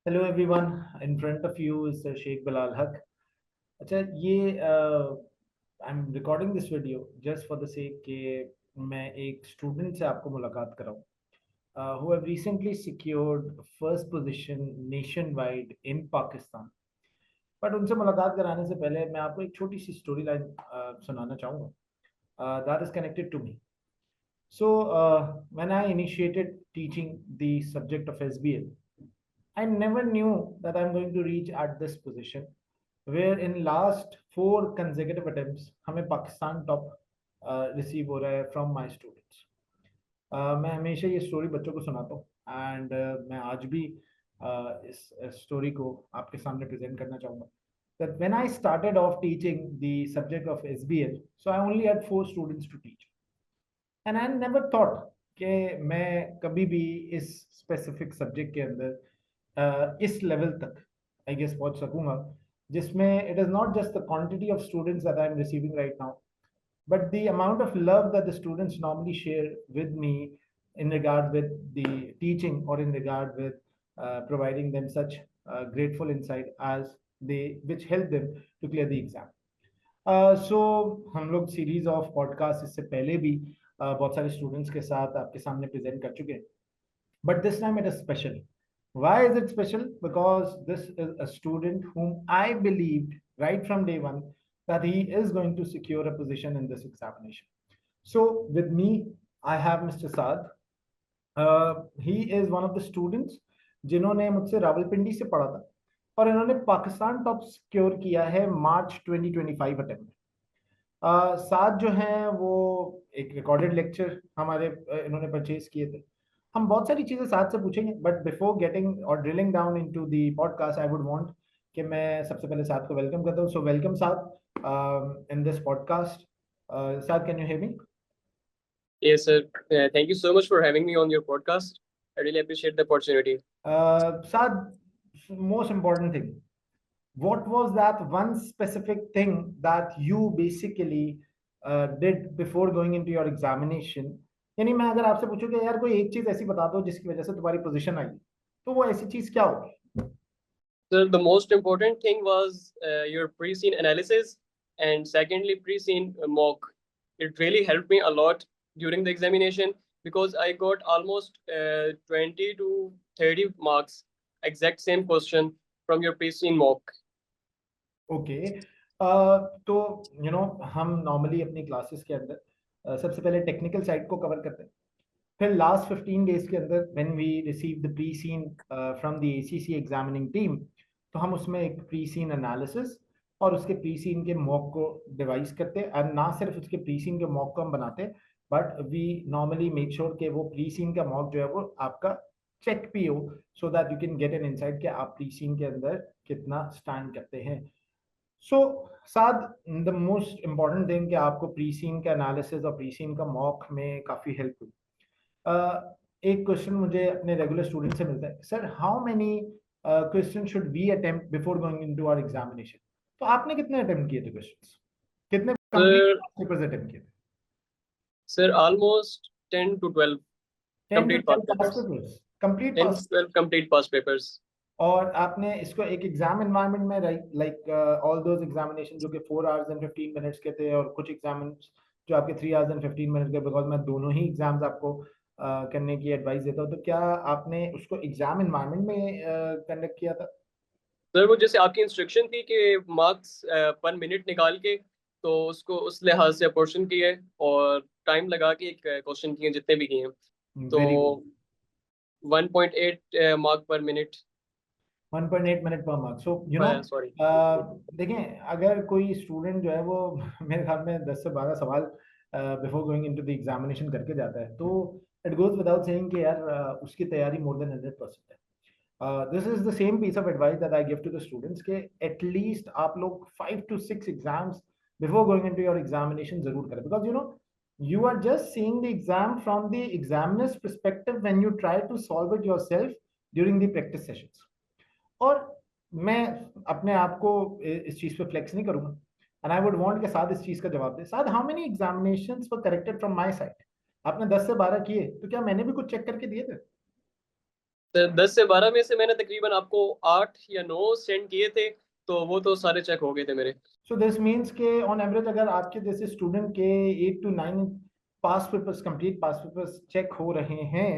Hello everyone. In front of you is Sheikh Bilal Haq. अच्छा ये I'm recording this video just for the sake कि मैं एक student से आपको मुलाकात कराऊं who have recently secured first position nationwide in Pakistan. But उनसे मुलाकात कराने से पहले मैं आपको एक छोटी सी स्टोरी लाइन सुनाना चाहूँगा that is connected to me. So when I initiated teaching the subject of SBL, I never knew that I'm going to reach at this position, where in last 4 consecutive attempts हमें Pakistan top receive हो रहा है from my students. मैं हमेशा ये story बच्चों को सुनाता हूँ एंड मैं आज भी इस स्टोरी को आपके सामने प्रेजेंट करना चाहूँगा। That when I started off teaching the subject of SBL, so I only had 4 students to teach, and I never thought कि मैं कभी भी इस स्पेसिफिक सब्जेक्ट के अंदर इस लेवल तक आई गेस पहुंच सकूंगा, जिसमें it is not just the quantity of students that I am receiving right now, but the amount of love that the students normally share with me in regard with the teaching or in regard with providing them such grateful insight as they which help them to clear the exam. सो हम लोग series of podcast इससे पहले भी बहुत सारे students के साथ आपके सामने प्रेजेंट कर चुके हैं, but this time it is special. Why is it special? Because this is a student whom I believed right from day one that he is going to secure a position in this examination. So with me, I have Mr. Saad. He is one of the students जिन्होंने मुझसे रावलपिंडी से पढ़ा था और इन्होंने Pakistan top secure किया है मार्च 2025 attempt. साथ जो हैं वो एक रिकॉर्डेड लेक्चर हमारे इन्होंने परचेज किए थे। हम बहुत सारी चीज़ें साथ से पूछेंगे, बट बिफोर गेटिंग और drilling down into the podcast I would want कि मैं सबसे पहले साथ को वेलकम करता हूँ। सो वेलकम साथ इन दिस पॉडकास्ट। साथ, can you hear me? Yes, sir. Thank you so much for having me on your podcast. I really appreciate the opportunity. Saad, most important thing, what was that one specific thing that you basically did before going into your examination? यानी मैं अगर आपसे पूछूं कि यार कोई एक चीज ऐसी बता दो जिसकी वजह से तुम्हारी पोजीशन आई, तो वो ऐसी चीज क्या होगी? So the most important thing was your pre-scene analysis, and secondly, pre-scene mock. It really helped me a lot during the examination because I got almost 20 to 30 marks, exact same question from your pre-scene mock. Okay तो हम normally अपनी classes के अंदर सबसे पहले technical side को cover करते हैं, फिर लास्ट 15 डेज के अंदर when we receive the pre seen from the ACC examining team, तो हम उसमें एक प्री सीन एनालिसिस और उसके प्री सीन के मॉक को डिवाइस करते हैं। और ना सिर्फ उसके प्री सीन के मॉक को हम बनाते हैं, but we normally make sure कि वो प्री सीन का मॉक जो है वो आपका चेक भी हो, so that you can get an insight कि आप प्री सीन के अंदर कितना स्टैंड करते हैं। सो साथ द मोस्ट इम्पॉर्टेंट थिंग कि आपको प्री सीन का एनालिसिस और प्री सीन का मॉक में काफ़ी हेल्प हुई। एक क्वेश्चन मुझे अपने रेगुलर स्टूडेंट से मिलता है, sir how many question should we attempt before going into our examination? तो आपने कितने अटेम्प्ट किए थे क्वेश्चंस? कितने कंप्लीट Sir, पेपर्स अटेम्प्ट किए थे? sir, almost 10 to 12 10 to complete past 12 pass papers. Papers, complete 10 pass. to 12 complete past papers. और आपने इसको एक एग्जाम एनवायरनमेंट में लाइक ऑल दोज एग्जामिनेशन जो कि 4 आवर्स एंड 15 मिनट्स के थे और कुछ एग्जाम्स जो आपके 3 आवर्स एंड 15 मिनट के, बिकॉज मैं दोनों ही एग्जाम्स आपको करने की एडवाइस देता हूँ, तो क्या आपने उसको एग्जाम एनवायरनमेंट में कंडक्ट किया था? सर वो जैसे आपकी इंस्ट्रक्शन थी कि मार्क्स पर मिनट निकाल के, तो उसको उस लिहाज से अपोर्शन किए और टाइम लगा के एक क्वेश्चन किए जितने भी किए, तो वेरी गुड। 1.8 मार्क पर मिनट। 1.8 मिनट पर मार्क। So sorry. देखें, अगर कोई स्टूडेंट जो है वो मेरे ख्याल में 10 से 12 सवाल before going into the examination करके जाता है, तो इट गोज विदाउट सेइंग कि यार उसकी तैयारी मोर देन 100% है। This is the same piece of advice that I give to the students के एटलीस्ट आप लोग 5 to 6 exams before going into your examination जरूर करें, because you are just seeing the exam from the examiner's perspective when you try to solve it yourself during the practice sessions. और मैं अपने आप को इस चीज पे फ्लेक्स नहीं करूंगा, एंड आई वुड वांट के साथ इस चीज का जवाब दे। साथ, how many examinations were corrected from my side? आपने 10 से 12 किए, तो क्या मैंने भी कुछ चेक करके दिए थे? तो 10 से 12 में से मैंने तकरीबन आपको 8 या 9 सेंड किए थे, तो वो तो सारे चेक हो गए थे मेरे। सो दिस मीन्स के ऑन एवरेज अगर आपके जैसे स्टूडेंट के 8 to 9 past papers, complete past papers check हो रहे हैं,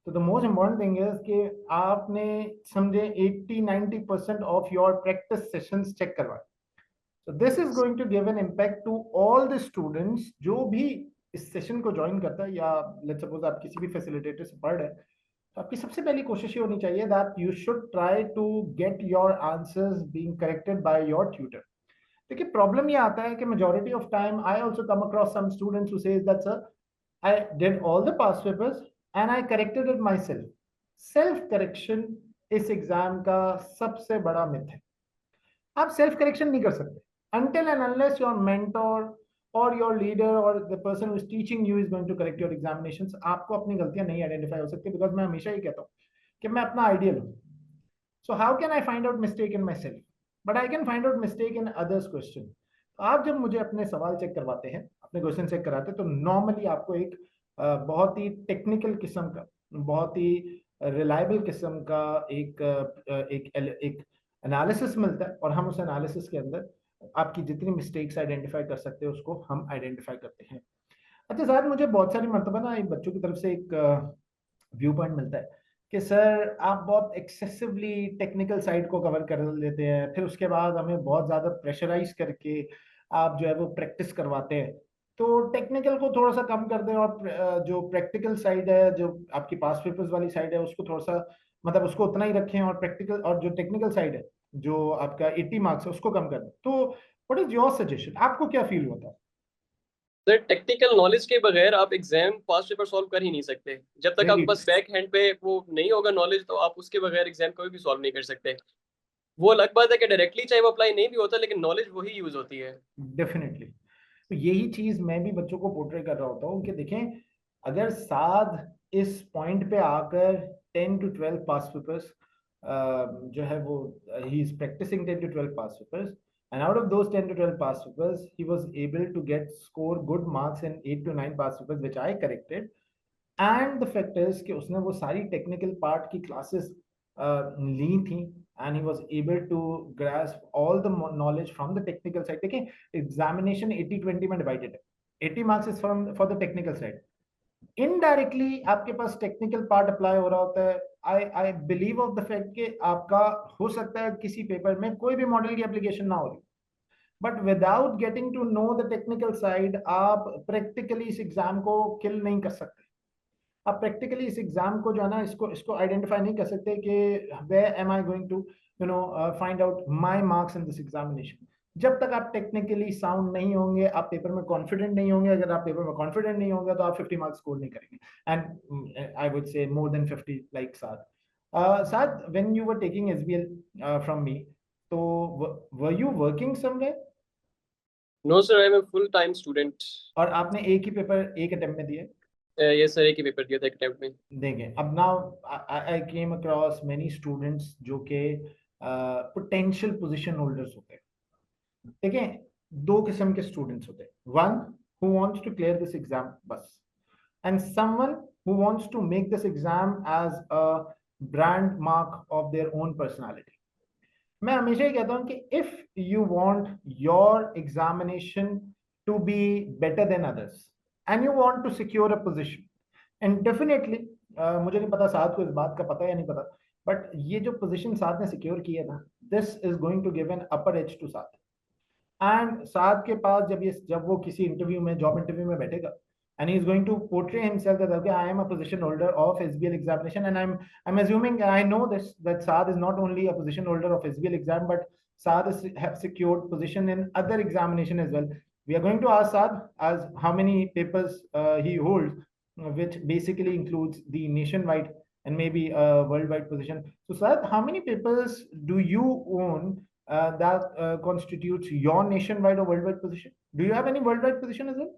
तो the most important thing is कि आपने समझे 80-90% of your practice sessions check करवाए। So this is going to give an impact to all the students जो भी इस सेशन को ज्वाइन करता है, या लेट्स सपोज आप किसी भी फैसिलिटेटर से पढ़ रहे हैं, तो आपकी सबसे पहली कोशिश ये होनी चाहिए that you should try to get your answers being corrected by your tutor. देखिए प्रॉब्लम ये आता है कि majority of time I also come across some students who says that sir I did all the past papers and I corrected it myself. Self correction इस exam का सबसे बड़ा myth है। आप सेल्फ करेक्शन नहीं कर सकते until and unless your mentor or your leader or the person who is teaching you is going to correct your examinations। आपको अपनी गलतियां नहीं आइडेंटिफाई हो सकती, बिकॉज मैं हमेशा ही कहता हूँ कि मैं अपना आइडियल हूँ। So how can I find out mistake in my self, but I can find out mistake in others question. आप जब मुझे अपने सवाल चेक करवाते हैं, अपने क्वेश्चन चेक कराते हैं, तो नॉर्मली आपको एक बहुत ही टेक्निकल किस्म का, बहुत ही रिलायबल किस्म का एक एनालिसिस मिलता है, और हम उस एनालिसिस के अंदर आपकी जितनी मिस्टेक्स आइडेंटिफाई कर सकते हैं उसको हम आइडेंटिफाई करते हैं। अच्छा सर, मुझे बहुत सारी मरतबा ना एक बच्चों की तरफ से एक व्यू पॉइंट मिलता है कि सर आप बहुत एक्सेसिवली टेक्निकल साइड को कवर कर लेते हैं, फिर उसके बाद हमें बहुत ज़्यादा प्रेशराइज करके आप जो है वो प्रैक्टिस करवाते हैं, तो टेक्निकल को थोड़ा सा कम कर दें और जो प्रैक्टिकल साइड है, जो आपकी पास पेपर्स वाली साइड है, उसको थोड़ा सा मतलब उसको उतना ही रखें, और प्रैक्टिकल और जो टेक्निकल साइड है जो आपका 80 मार्क्स है उसको कम कर दें। तो व्हाट इज योर सजेशन, आपको क्या फील होता है? सर टेक्निकल नॉलेज के बगैर आप एग्जाम पास पेपर सॉल्व कर ही नहीं सकते। जब तक वेरी आपके पास बैक हैंड पे वो नहीं होगा नॉलेज, तो आप उसके बगैर एग्जाम कभी भी सॉल्व नहीं कर सकते। वो अलग बात है कि डायरेक्टली चाहे वो अप्लाई नहीं भी होता, लेकिन नॉलेज वही यूज होती है। डेफिनेटली। तो यही चीज मैं भी बच्चों को पोर्ट्रे कर रहा होता हूँ कि देखें, अगर साद इस पॉइंट पे आकर 10 to 12 पास पेपर्स जो है वो ही is practicing 10 to 12 past papers, and out of those 10 to 12 pass papers he was able to get score good marks in 8 to 9 pass papers which I corrected। And the fact is कि उसने वो सारी technical part की classes ली थी, and he was able to grasp all the knowledge from the technical side. देखिए examination 80-20 में divided है, 80 marks is from for the technical side, indirectly आपके पास टेक्निकल पार्ट अप्लाई हो रहा होता है। I believe of the fact कि आपका हो सकता है किसी पेपर में कोई भी मॉडल की एप्लीकेशन ना हो रही, but without getting to know the technical side आप प्रैक्टिकली इस एग्जाम को किल नहीं कर सकते। आप प्रैक्टिकली इस एग्जाम को जो है ना, इसको इसको आइडेंटिफाई नहीं कर सकते कि where am I going to find out my marks in this examination. जब तक आप टेक्निकली साउंड नहीं होंगे, आप पेपर में कॉन्फिडेंट नहीं होंगे। अगर आप पेपर में कॉन्फिडेंट नहीं होंगे तो आप 50 मार्क्स स्कोर नहीं करेंगे, and I would say more than 50 like साथ। साथ when you were taking SBL from me, तो were you working somewhere? No sir, I am a full time student. और आपने एक ही पेपर एक अटेम्प्ट में दिया? ये सर एक ही पेपर दिया था एक अटेम्प्ट में। देखें अब now I came across many students जो कि पोटेंशियल पोजीशन होल्डर्स होते हैं। देखें दो किस्म के स्टूडेंट्स होते हैं, one who wants to clear this exam बस, and someone who wants to make this exam as a brand mark of their own personality. मैं हमेशा ही कहता हूं कि if you want your examination to be better than others and you want to secure a position, and definitely मुझे नहीं पता साथ को इस बात का पता या नहीं पता, बट ये जो पोजीशन साथ ने सिक्योर किया था, this is going to give an upper edge to साथ। एंड साथ के पास जब वो किसी इंटरव्यू में, जॉब इंटरव्यू में बैठेगा, and he is going to portray himself that okay, I am a position holder of SBL examination, and I'm assuming, I know this, that Saad is not only a position holder of SBL exam, but Saad have secured position in other examination as well. We are going to ask Saad as how many papers he holds, which basically includes the nationwide and maybe a worldwide position. So Saad, how many papers do you own that constitutes your nationwide or worldwide position? Do you have any worldwide position as well?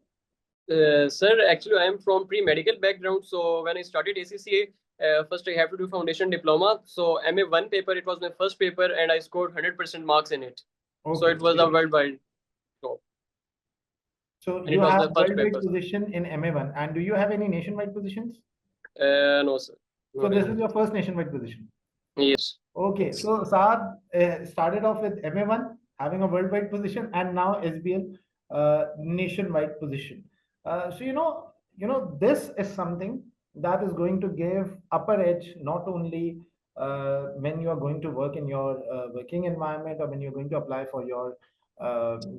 Sir, actually, I am from pre-medical background. So when I started ACCA, first I have to do foundation diploma. So MA one paper, it was my first paper, and I scored 100% marks in it. Okay. So it was a worldwide top. So And you it was have the first worldwide paper. position in MA1, and do you have any nationwide positions? No, sir. So this is your first nationwide position. Yes. Okay, so Saad started off with MA1 having a worldwide position and now SBL nationwide position. So this is something that is going to give upper edge not only when you are going to work in your working environment or when you're going to apply for your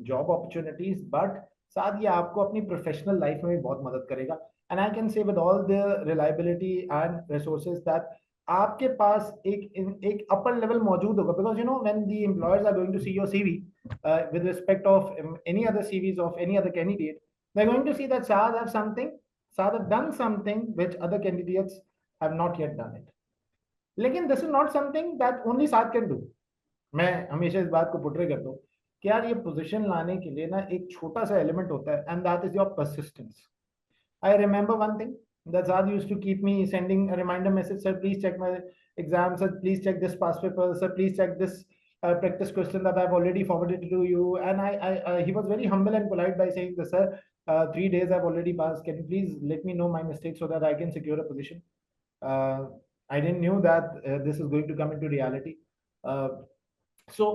job opportunities, but साथ ये आपको अपनी professional life में भी बहुत मदद करेगा. And I can say with all the reliability and resources that आपके पास एक अपर लेवल मौजूद होगा, because you know when the employers are going to see your CV with respect of any other CVs of any other candidate, they're going to see that Saad have done something which other candidates have not yet done it. लेकिन this is not something that only Saad can do. मैं हमेशा इस बात को पुटरे करता हूँ कि यार ये पोजीशन लाने के लिए ना एक छोटा सा एलिमेंट होता है, and that is your persistence. I remember one thing that Zad used to keep me sending a reminder message, sir, please check my exam, sir, please check this past paper, sir, please check this practice question that I've already forwarded to you. And he was very humble and polite by saying, this, sir, 3 days I've already passed. Can you please let me know my mistakes so that I can secure a position? I didn't knew that this is going to come into reality. So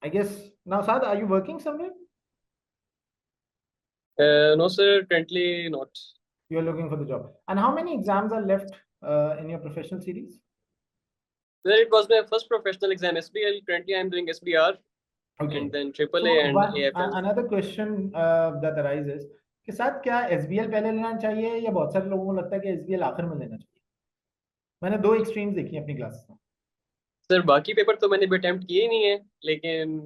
I guess now, Saad, are you working somewhere? No, sir, currently not. You're looking for the job. And how many exams are left in your professional series? Sir, it was my first professional exam, SBL. Currently, I'm doing SBR. Okay. And then AAA So and AFL. another question that arises कि साथ क्या SBL पहले लेना चाहिए या बहुत सारे लोगों को लगता है कि SBL आखिर में लेना चाहिए? मैंने दो एक्सट्रीम्स देखी हैं अपनी क्लास में. सर बाकी पेपर तो मैंने भी अटेम्प्ट किए ही नहीं है, लेकिन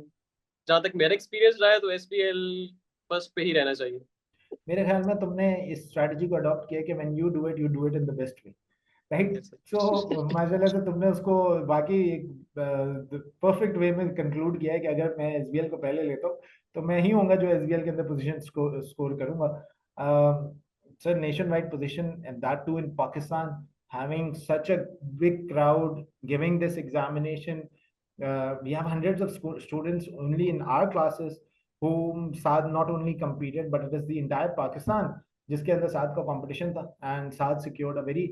जहाँ तक मेरा एक्सपीरियंस रहा है तो SBL फर्स्ट पे ही रहना चाहिए. मेरे ख्याल में तुमने इस स्ट्रैटेजी को अडॉप्ट किया कि when you do it in the best way, right? So माशाल्लाह से तुमने उसको बाकी एक परफेक्ट वे में कंक्लूड किया है कि अगर मैं SBL को पहले लेता हूँ तो मैं ही होऊंगा जो SBL के अंदर पोजीशन स्कोर करूंगा. Sir nationwide position and that too in Pakistan, having such a big crowd giving this examination. We have hundreds of students only in our classes whom Saad not only competed, but it is the entire Pakistan जिसके अंदर साद का competition था, and Saad secured a very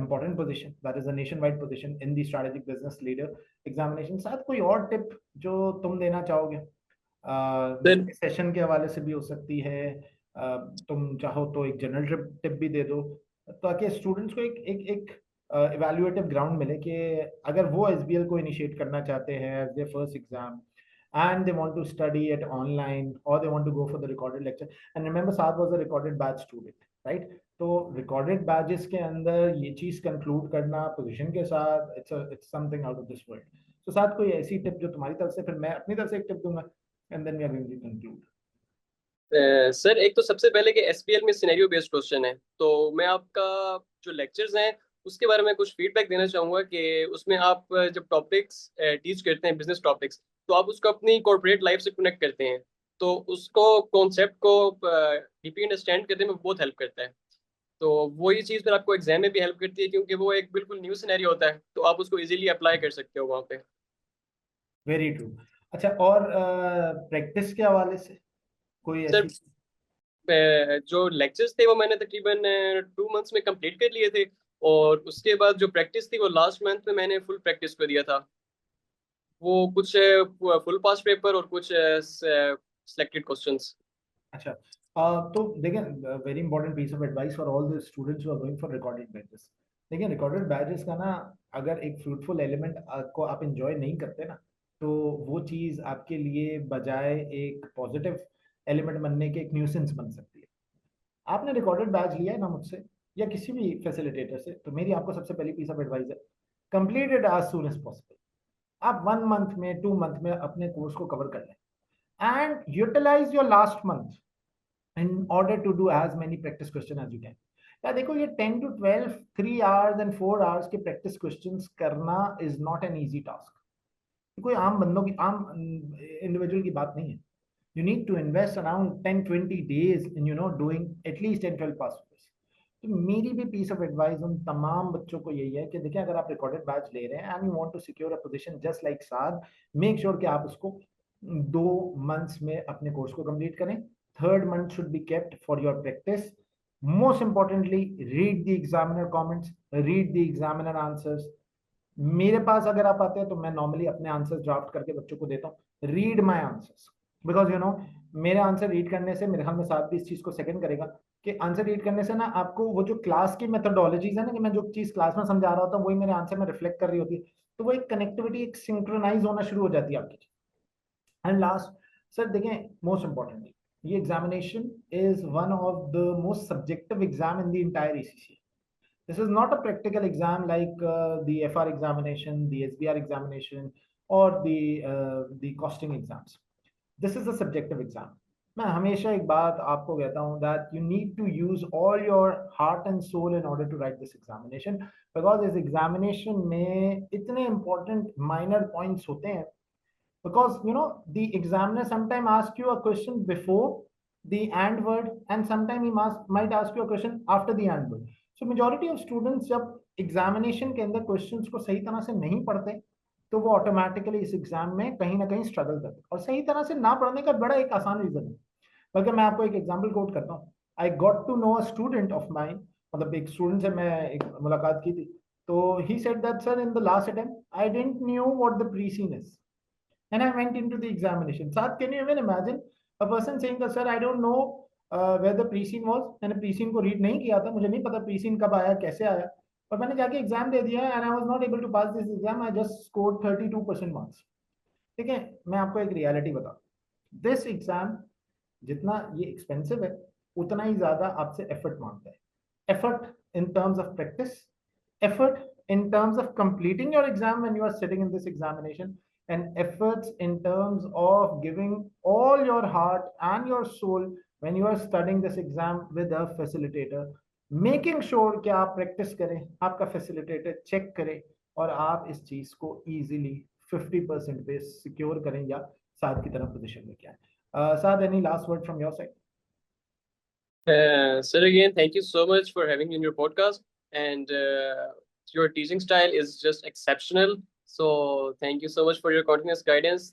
important position, that is a nationwide position in the strategic business leader examination. साद कोई और tip जो तुम देना चाहोगे? सेशन के हवाले से भी हो सकती है, तुम चाहो तो एक जनरल टिप भी दे दो ताकि स्टूडेंट्स को एक इवैल्यूएटिव ग्राउंड मिले कि अगर वो SBL को इनिशिएट करना चाहते हैं as their first exam and they want to study it online or they want to go for the recorded lecture. And remember, Saad was a recorded batch student, right? तो recorded batches के अंदर ये चीज conclude करना position के साथ it's something out of this world. So साथ कोई ऐसी टिप जो तुम्हारी तरफ से, फिर मैं अपनी तरफ से एक टिप दूंगा and then we are going to conclude. Sir एक तो सबसे पहले कि SBL में सिनेरियो बेस्ड क्वेश्चन है, तो मैं आपका जो लेक्चर्स हैं उसके बारे में कुछ फीडबैक देना चाहूँगा कि उसमें आप जब टॉपिक्स टीच करते हैं बिजनेस टॉपिक्स, तो आप उसको अपनी कॉर्पोरेट लाइफ से कनेक्ट करते हैं, तो उसको कॉन्सेप्ट को डीपली अंडरस्टैंड करने में बहुत हेल्प करता है. तो वो ये चीज़ फिर आपको एग्जाम में भी हेल्प करती है क्योंकि वो एक बिल्कुल न्यू सिनेरियो होता है, तो आप उसको इजीली अप्लाई कर सकते हो वहाँ पे. Very true. अच्छा, और प्रैक्टिस के हवाले से कोई सर ऐसी जो लेक्चर्स थे वो मैंने तकरीबन 2 मंथ्स में कंप्लीट कर लिए थे, और उसके बाद जो प्रैक्टिस थी वो लास्ट मंथ में मैंने फुल प्रैक्टिस कर दिया था. वो कुछ फुल पास पेपर और कुछ सिलेक्टेड क्वेश्चंस. अच्छा, तो देखिए, very important piece of advice for all the students who are going for recorded batches. देखिए, रिकॉर्डेड बैचेस का ना अगर एक फ्रूटफुल एलिमेंट को आप एंजॉय नहीं करते ना, तो वो चीज़ आपके लिए बजाय एक पॉजिटिव एलिमेंट बनने के एक न्यूसेंस बन सकती है. आपने रिकॉर्डेड बैच लिया है ना मुझसे या किसी भी फैसिलिटेटर से, तो मेरी आपको सबसे पहली पीस ऑफ एडवाइस है, complete it as soon as possible. आप 1 मंथ में 2 मंथ में अपने कोर्स को कवर कर लें and utilise your last month in order to do as many practice question as you can. या देखो, ये 10 to 12 3 hours and 4 hours के practice questions करना is not an easy task. कोई आम बंदों की, आम individual की बात नहीं है. You need to invest around 10-20 days in doing at least 10-12 past papers. तो मेरी भी piece of advice उन तमाम बच्चों को यही है कि देखिए, अगर आप recorded batch ले रहे हैं and you want to secure a position just like Saad, make sure कि आप उसको 2 months में अपने कोर्स को कंप्लीट करें. Third month should be kept for your practice. Most importantly, read the examiner comments, read the examiner answers. मेरे पास अगर आप आते हैं तो मैं नॉर्मली अपने आंसर्स ड्राफ्ट करके बच्चों को देता हूँ, read my answers, because you know मेरे आंसर रीड करने से मेरे ख्याल में साथ भी इस चीज को सेकंड करेगा कि आंसर रीड करने से ना आपको वो जो क्लास की मेथोडोलॉजीज है ना, कि मैं जो चीज क्लास में समझा रहा होता हूँ वही मेरे आंसर में रिफ्लेक्ट कर रही होती है, तो वो एक कनेक्टिविटी, एक सिंक्रोनाइज होना शुरू हो जाती है आपकी। एंड लास्ट सर देखें, मोस्ट इंपॉर्टेंटली, ये examination is one of the most subjective exam in the entire ECC. This is not a practical exam like the FR examination, the SBR examination, or the costing exams. This is a subjective exam. मैं हमेशा एक बात आपको कहता हूँ that you need to use all your heart and soul in order to write this examination, because इस examination में इतने important minor points होते हैं, because you know the examiner sometime ask you a question before the and word, and sometime might ask you a question after the and word. So majority of students जब examination के अंदर questions को सही तरह से नहीं पढ़ते तो वो ऑटोमेटिकली इस एग्जाम में कहीं ना कहीं स्ट्रगल करते हैं, और सही तरह से ना पढ़ने का बड़ा एक आसान रीजन है। बल्कि मैं आपको एक एग्जांपल कोट करता हूँ। I got to know a student of mine, मतलब एक स्टूडेंट से मैं एक मुलाकात की थी, तो he said that sir in the last attempt I didn't knew what the pre scene is and I went into the examination. Saad, can you even imagine a person saying that, sir, I don't know where the pre-scene was. मैंने pre-scene को read नहीं किया था, मुझे नहीं पता pre-scene कब आया, कैसे आया, और मैंने जाके एग्जाम दे दिया and I was not able to pass this exam. I just scored 32% marks. ठीक है, मैं आपको एक रियलिटी बता, दिस एग्जाम जितना ये एक्सपेंसिव है उतना ही ज्यादा आपसे एफर्ट मांगता है। Effort in terms of practice, effort in terms of completing your exam when you are sitting in this examination, and efforts in terms of giving all your heart and your soul when you are studying this exam with a facilitator, making sure कि आप practice करें, आपका facilitator check करे और आप इस चीज को इजीली 50% पे सिक्योर करें या साथ की तरफ पोजीशन में क्या है। साथ, any last word from your side? Sir, again, thank you so much for having me in your podcast. And your teaching style is just exceptional. So thank you so much for your continuous guidance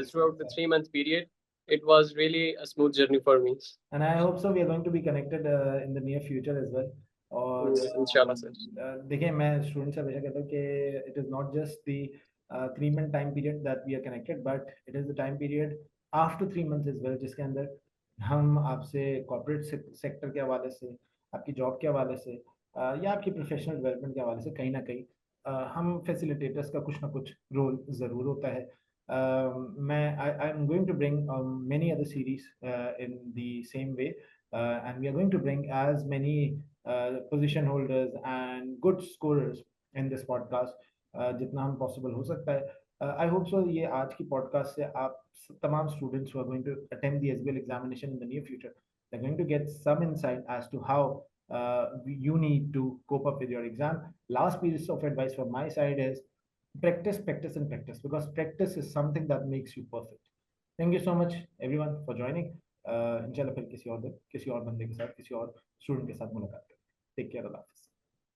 throughout the 3-month period. It was really a smooth journey for me. And I hope so we are going to be connected in the near future as well. और इंशाल्लाह sir. देखिए, मैं student से हमेशा कहता हूँ कि it is not just the 3 month time period that we are connected, but it is the time period after 3 months is well, जिसके अंदर हम आपसे कॉर्पोरेट सेक्टर के हवाले से, आपकी जॉब के हवाले से, या आपकी प्रोफेशनल डेवलपमेंट के हवाले से कहीं ना कहीं हम फैसिलिटेटर्स का कुछ ना कुछ रोल ज़रूर होता है। I'm going to bring many other series in the same way, and we are going to bring as many position holders and good scorers in this podcast, जितना हम possible हो सकता है। I hope so ये आज की podcast से आप तमाम students who are going to attempt the SBL examination in the near future, they're going to get some insight as to how you need to cope up with your exam. Last piece of advice from my side is practice, practice, and practice, because practice is something that makes you perfect. Thank you so much everyone for joining. इंशाल्लाह फिर किसी और दिन किसी और बंदे के साथ, किसी और स्टूडेंट के साथ मुलाकात करें। टेक केयर, अल्लाह हाफिज़।